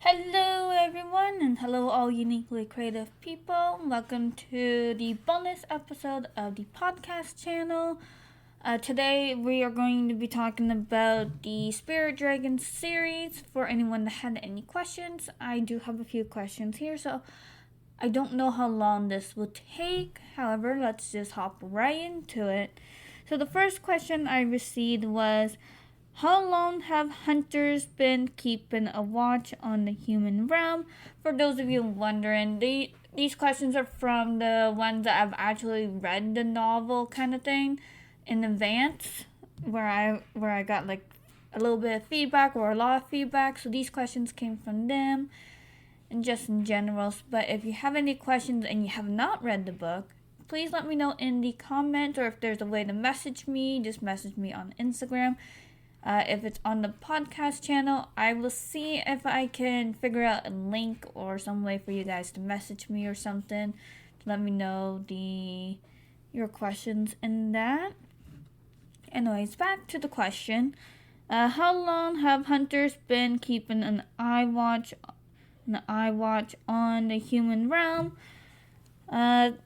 Hello, everyone, and hello, all uniquely creative people. Welcome to the bonus episode of the podcast channel. Today, we are going to be talking about the Spirit Dragon series. For anyone that had any questions, I do have a few questions here, so I don't know how long this will take. However, let's just hop right into it. So, the first question I received was, how long have hunters been keeping a watch on the human realm? For those of you wondering, these questions are from the ones that I've actually read the novel kind of thing in advance, where I got like a little bit of feedback or a lot of feedback. So these questions came from them, and just in general. But if you have any questions and you have not read the book, please let me know in the comments, or if there's a way to message me, just message me on Instagram. If it's on the podcast channel, I will see if I can figure out a link or some way for you guys to message me or something to let me know your questions in that. Anyways, back to the question. How long have hunters been keeping an eye watch on the human realm? The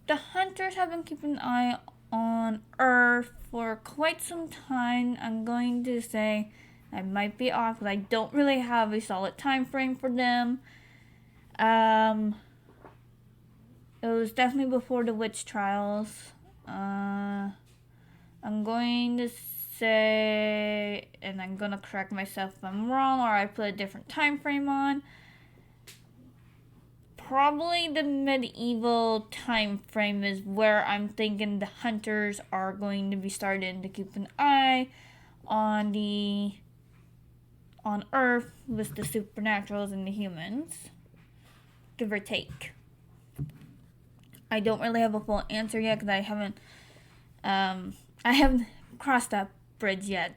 hunters have been keeping an eye on Earth for quite some time. I'm going to say I might be off, but I don't really have a solid time frame for them. It was definitely before the witch trials. I'm going to say, and I'm gonna correct myself if I'm wrong or I put a different time frame on. Probably the medieval time frame is where I'm thinking the hunters are going to be starting to keep an eye on Earth with the supernaturals and the humans, give or take. I don't really have a full answer yet because I haven't crossed that bridge yet.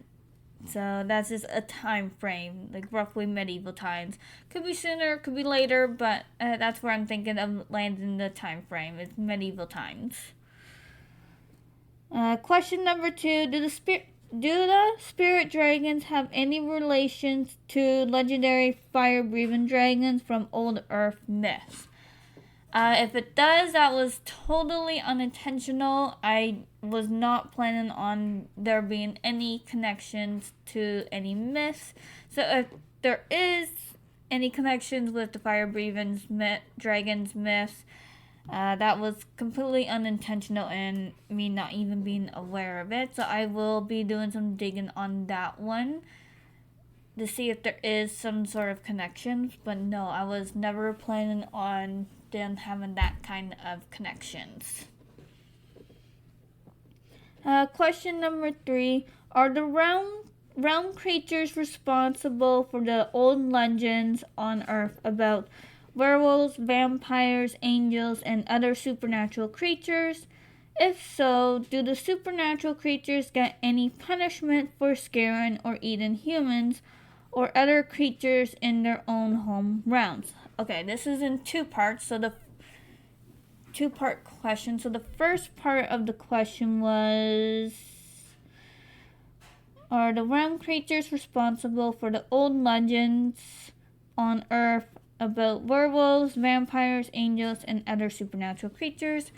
So that's just a time frame, like roughly medieval times. Could be sooner, could be later, but that's where I'm thinking of landing the time frame. It's medieval times. Question number 2: Do the spirit dragons have any relations to legendary fire-breathing dragons from old Earth myths? If it does, that was totally unintentional. I was not planning on there being any connections to any myths. So if there is any connections with the fire breathing dragons myths, that was completely unintentional and me not even being aware of it. So I will be doing some digging on that one to see if there is some sort of connections. But no, I was never planning on them having that kind of connections. Question number 3: Are the realm creatures responsible for the old legends on Earth about werewolves, vampires, angels, and other supernatural creatures? If so, do the supernatural creatures get any punishment for scaring or eating humans or other creatures in their own home realms? Okay, this is in two parts. So the two-part question. So the first part of the question was, are the realm creatures responsible for the old legends on Earth about werewolves, vampires, angels, and other supernatural creatures?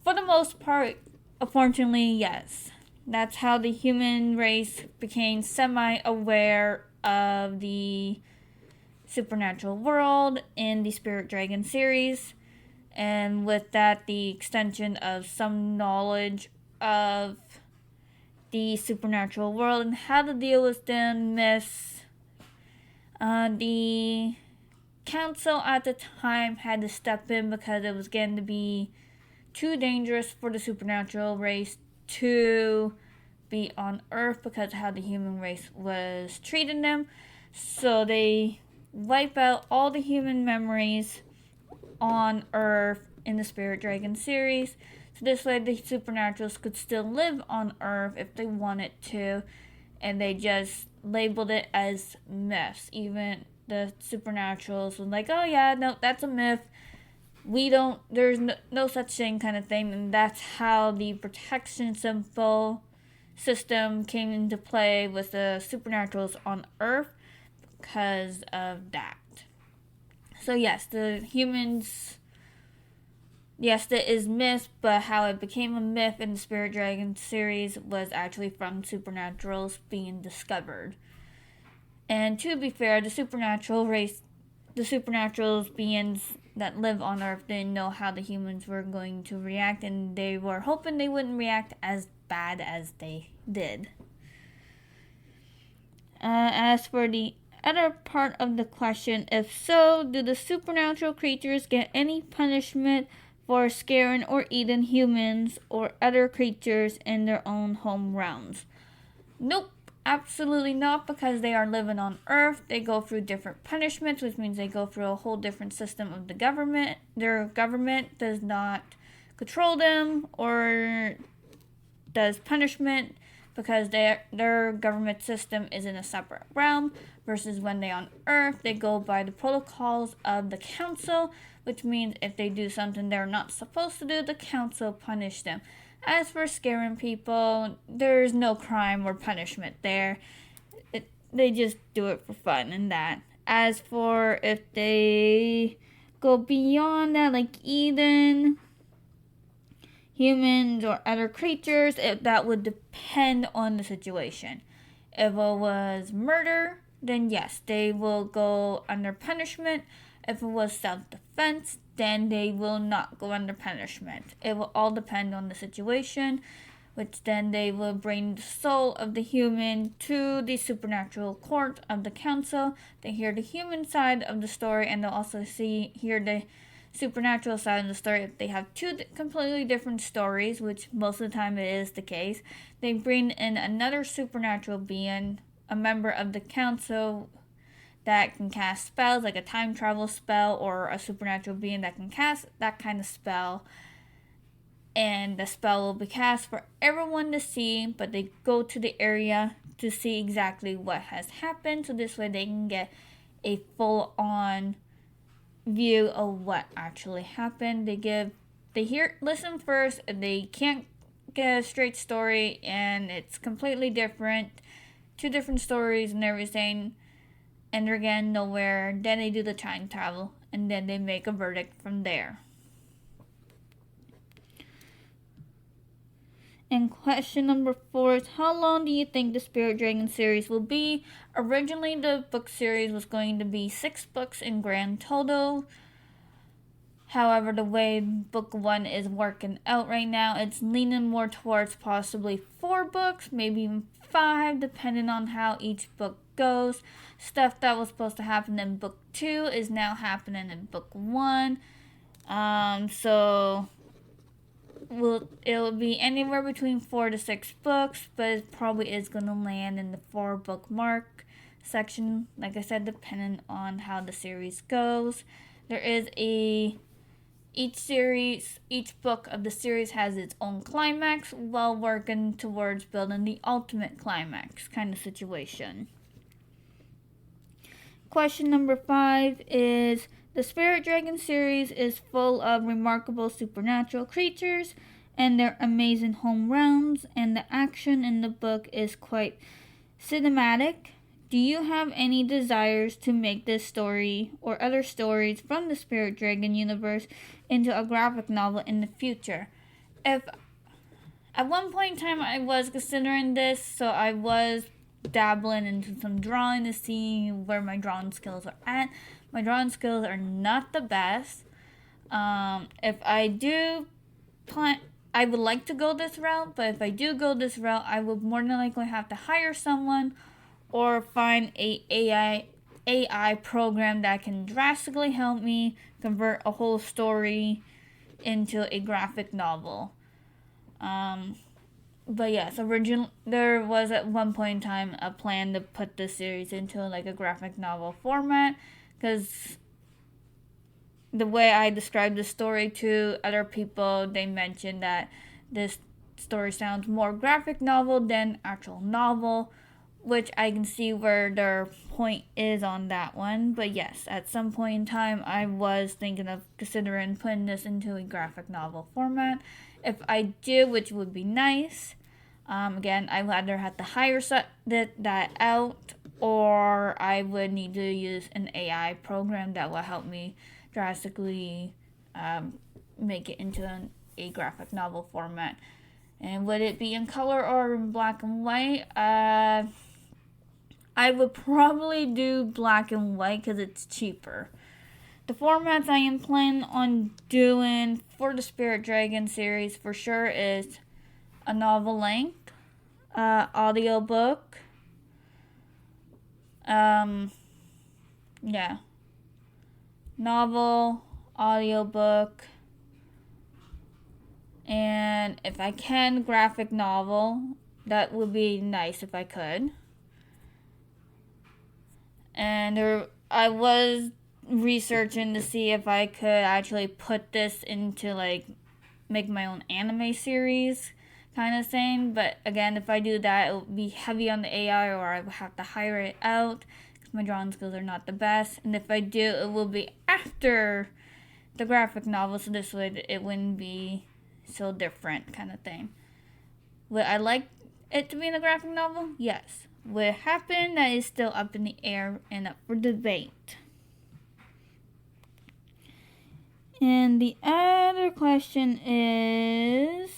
For the most part, unfortunately, yes. That's how the human race became semi-aware of the supernatural world in the Spirit Dragon series. And with that, the extension of some knowledge of the supernatural world and how to deal with them myths. The council at the time had to step in because it was getting to be too dangerous for the supernatural race to be on Earth because of how the human race was treating them. So they wipe out all the human memories on Earth in the Spirit Dragon series. So this way the supernaturals could still live on Earth if they wanted to, and they just labeled it as myths. Even the supernaturals were like, oh yeah, no, that's a myth. There's no such thing kind of thing. And that's how the protection symbol system came into play with the supernaturals on Earth, because of that. So yes, the humans, yes, that is myth, but how it became a myth in the Spirit Dragon series was actually from supernaturals being discovered. And to be fair, the supernatural race, the supernaturals beings that live on Earth didn't know how the humans were going to react, and they were hoping they wouldn't react as bad as they did. As for the other part of the question, if so, do the supernatural creatures get any punishment for scaring or eating humans or other creatures in their own home realms? Nope, absolutely not, because they are living on Earth. They go through different punishments, which means they go through a whole different system of the government. Their government does not control them or does punishment, because their government system is in a separate realm, versus when they on Earth, they go by the protocols of the council, which means if they do something they're not supposed to do, the council punish them. As for scaring people, there's no crime or punishment there. They just do it for fun and that. As for if they go beyond that, like eating humans or other creatures, that would depend on the situation. If it was murder, then yes, they will go under punishment. If it was self-defense, then they will not go under punishment. It will all depend on the situation, which then they will bring the soul of the human to the supernatural court of the council. They hear the human side of the story, and they'll also hear the supernatural side of the story. If they have two completely different stories, which most of the time it is the case, they bring in another supernatural being, a member of the council that can cast spells, like a time travel spell, or a supernatural being that can cast that kind of spell. And the spell will be cast for everyone to see, but they go to the area to see exactly what has happened, so this way they can get a full-on view of what actually happened. Listen first, and they can't get a straight story, and it's completely different, two different stories and everything, and they're getting nowhere. Then they do the time travel, and then they make a verdict from there. And question number 4 is, how long do you think the Spirit Dragon series will be? Originally, the book series was going to be 6 books in grand total. However, the way book 1 is working out right now, it's leaning more towards possibly 4 books, maybe even 5, depending on how each book goes. Stuff that was supposed to happen in book 2 is now happening in book 1. So it'll be anywhere between 4 to 6 books, but it probably is going to land in the 4 book mark section, like I said, depending on how the series goes. There is each book of the series has its own climax, while working towards building the ultimate climax kind of situation. Question number 5 is, the Spirit Dragon series is full of remarkable supernatural creatures and their amazing home realms, and the action in the book is quite cinematic. Do you have any desires to make this story or other stories from the Spirit Dragon universe into a graphic novel in the future? If at one point in time I was considering this, so I was dabbling into some drawing to see where my drawing skills are at. My drawing skills are not the best. If I do plan, I would like to go this route, but if I do go this route, I would more than likely have to hire someone or find a AI program that can drastically help me convert a whole story into a graphic novel. But yes, there was at one point in time a plan to put this series into like a graphic novel format, because the way I described the story to other people, they mentioned that this story sounds more graphic novel than actual novel, which I can see where their point is on that one. But yes, at some point in time, I was thinking of considering putting this into a graphic novel format. If I do, which would be nice, Again, I would either have to hire that out, or I would need to use an AI program that will help me drastically make it into a graphic novel format. And would it be in color or in black and white? I would probably do black and white because it's cheaper. The formats I am planning on doing for the Spirit Dragon series for sure is a novel length, audiobook, novel, audiobook, and if I can, graphic novel. That would be nice if I could. And I was researching to see if I could actually put this into make my own anime series kind of thing. But again, if I do that, it would be heavy on the AI, or I would have to hire it out because my drawing skills are not the best. And if I do, it will be after the graphic novel, so this way it wouldn't be so different kind of thing. Would I like it to be in a graphic novel? Yes. Would it happen? That is still up in the air and up for debate. And the other question is,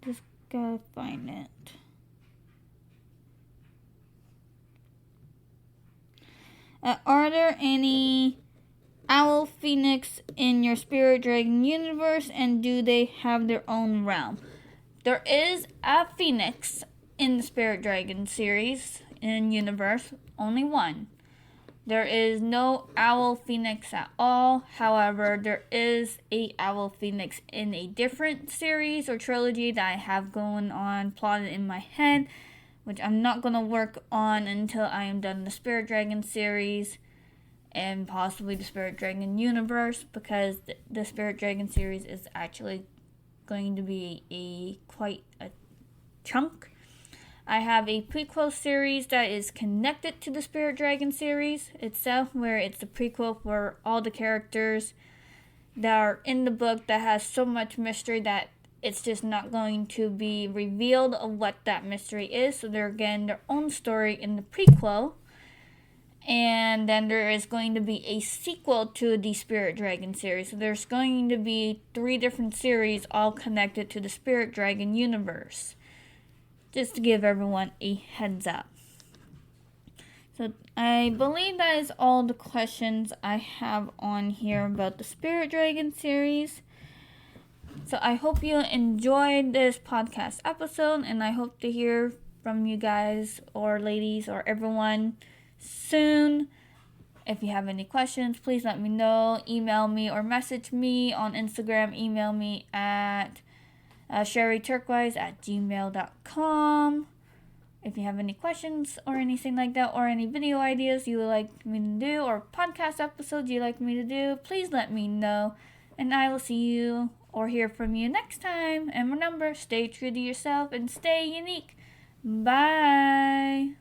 just gotta find it. Are there any Owl Phoenix in your Spirit Dragon universe, and do they have their own realm? There is a Phoenix in the Spirit Dragon series and universe, only one. There is no Owl Phoenix at all. However, there is a Owl Phoenix in a different series or trilogy that I have going on plotted in my head, which I'm not going to work on until I am done the Spirit Dragon series and possibly the Spirit Dragon universe, because the Spirit Dragon series is actually going to be quite a chunk. I have a prequel series that is connected to the Spirit Dragon series itself, where it's a prequel for all the characters that are in the book that has so much mystery that it's just not going to be revealed of what that mystery is. So they're getting their own story in the prequel. And then there is going to be a sequel to the Spirit Dragon series. So there's going to be 3 different series all connected to the Spirit Dragon universe. Just to give everyone a heads up. So I believe that is all the questions I have on here about the Spirit Dragon series. So I hope you enjoyed this podcast episode, and I hope to hear from you guys or ladies or everyone soon. If you have any questions, please let me know. Email me or message me on Instagram. Email me at sherryturquoise@gmail.com. If you have any questions or anything like that, or any video ideas you would like me to do, or podcast episodes you'd like me to do, please let me know. And I will see you or hear from you next time. And remember, stay true to yourself and stay unique. Bye.